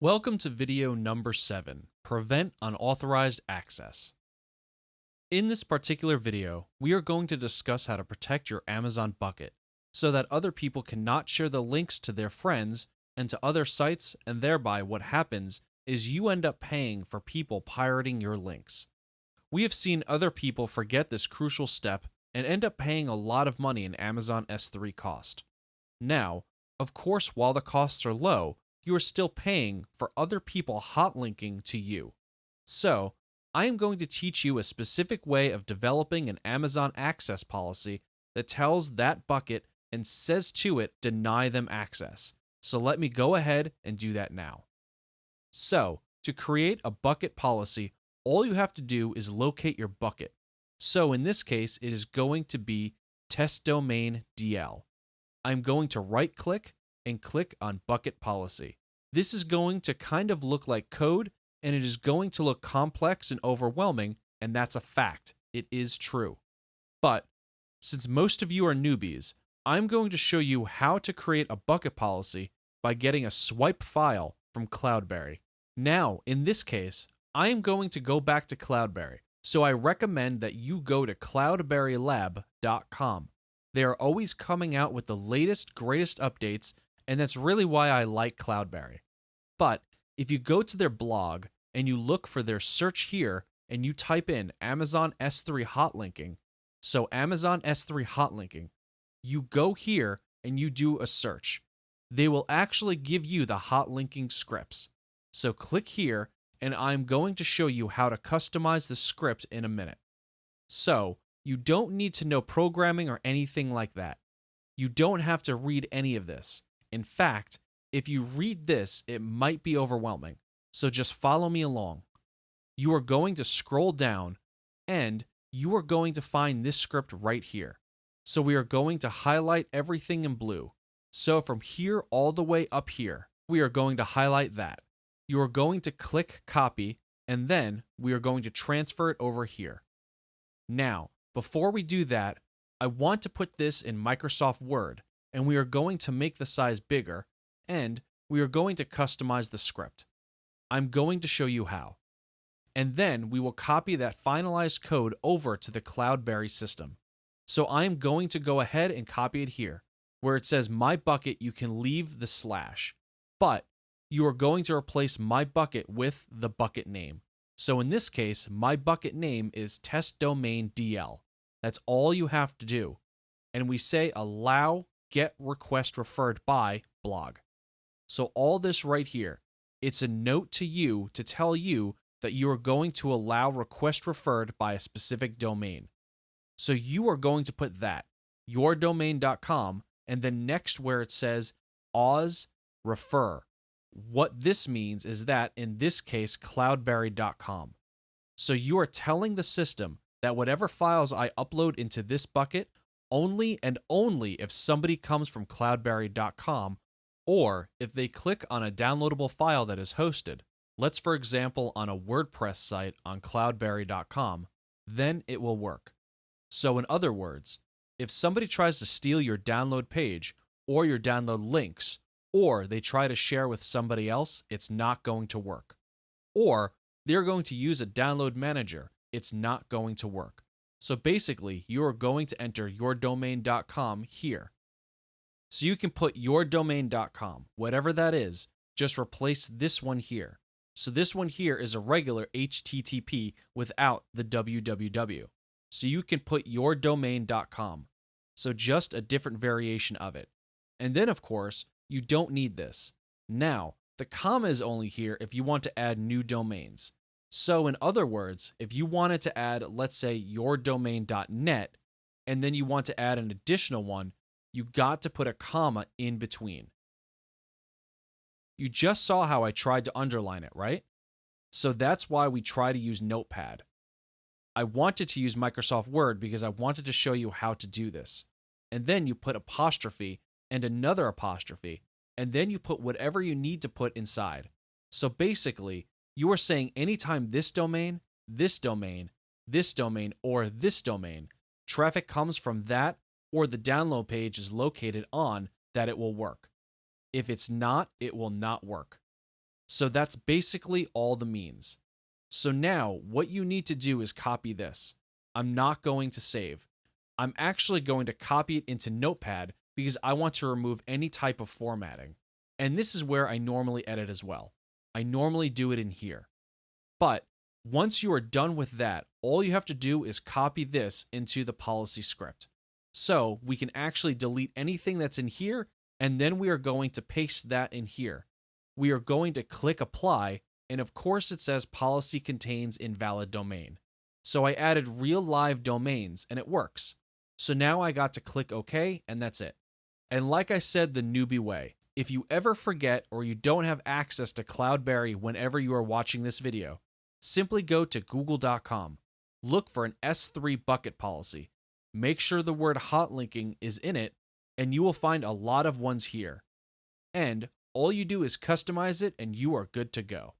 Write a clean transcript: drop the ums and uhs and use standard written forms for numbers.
Welcome to video number 7, Prevent Unauthorized Access. In this particular video, we are going to discuss how to protect your Amazon bucket so that other people cannot share the links to their friends and to other sites, and thereby what happens is you end up paying for people pirating your links. We have seen other people forget this crucial step and end up paying a lot of money in Amazon S3 cost. Now, of course, while the costs are low, you are still paying for other people hot linking to you. So, I am going to teach you a specific way of developing an Amazon access policy that tells that bucket and says to it, deny them access. So let me go ahead and do that now. So, to create a bucket policy, all you have to do is locate your bucket. So in this case, it is going to be test domain DL. I'm going to right click and click on bucket policy. This is going to kind of look like code, and it is going to look complex and overwhelming, and that's a fact. It is true. But since most of you are newbies, I'm going to show you how to create a bucket policy by getting a swipe file from Cloudberry. Now, in this case, I am going to go back to Cloudberry, so I recommend that you go to cloudberrylab.com. They are always coming out with the latest, greatest updates, and that's really why I like Cloudberry. But if you go to their blog and you look for their search here and you type in Amazon S3 hotlinking, so Amazon S3 hotlinking, you go here and you do a search. They will actually give you the hotlinking scripts. So click here and I'm going to show you how to customize the script in a minute. So you don't need to know programming or anything like that. You don't have to read any of this. In fact, if you read this, it might be overwhelming. So just follow me along. You are going to scroll down and you are going to find this script right here. So we are going to highlight everything in blue. So from here all the way up here, we are going to highlight that. You are going to click copy and then we are going to transfer it over here. Now, before we do that, I want to put this in Microsoft Word, and we are going to make the size bigger, and we are going to customize the script. I'm going to show you how. And then we will copy that finalized code over to the Cloudberry system. So I'm going to go ahead and copy it here. Where it says my bucket, you can leave the slash. But you are going to replace my bucket with the bucket name. So in this case, my bucket name is test domain DL. That's all you have to do. And we say allow get request referred by blog. So all this right here, it's a note to you to tell you that you are going to allow request referred by a specific domain. So you are going to put that, yourdomain.com, and then next where it says Oz refer. What this means is that, in this case, cloudberry.com. So you are telling the system that whatever files I upload into this bucket, only and only if somebody comes from cloudberry.com or if they click on a downloadable file that is hosted, let's for example on a WordPress site on cloudberry.com, then it will work. So in other words, if somebody tries to steal your download page or your download links, or they try to share with somebody else, it's not going to work. Or they're going to use a download manager, it's not going to work. So basically, you are going to enter yourdomain.com here. So you can put yourdomain.com, whatever that is, just replace this one here. So this one here is a regular HTTP without the www. So you can put yourdomain.com. So just a different variation of it. And then of course, you don't need this. Now, the comma is only here if you want to add new domains. So in other words, if you wanted to add, let's say, yourdomain.net, and then you want to add an additional one, you got to put a comma in between. You just saw how I tried to underline it, right? So that's why we try to use Notepad. I wanted to use Microsoft Word because I wanted to show you how to do this. And then you put apostrophe and another apostrophe, and then you put whatever you need to put inside. So basically, you are saying anytime this domain, this domain, this domain, or this domain, traffic comes from that or the download page is located on, that it will work. If it's not, it will not work. So that's basically all the means. So now what you need to do is copy this. I'm not going to save. I'm actually going to copy it into Notepad because I want to remove any type of formatting. And this is where I normally edit as well. I normally do it in here. But once you are done with that, all you have to do is copy this into the policy script. So we can actually delete anything that's in here, and then we are going to paste that in here. We are going to click apply, and of course it says policy contains invalid domain. So I added real live domains, and it works. So now I got to click OK, and that's it. And like I said, the newbie way. If you ever forget or you don't have access to Cloudberry whenever you are watching this video, simply go to google.com, look for an S3 bucket policy, make sure the word hot linking is in it, and you will find a lot of ones here. And all you do is customize it and you are good to go.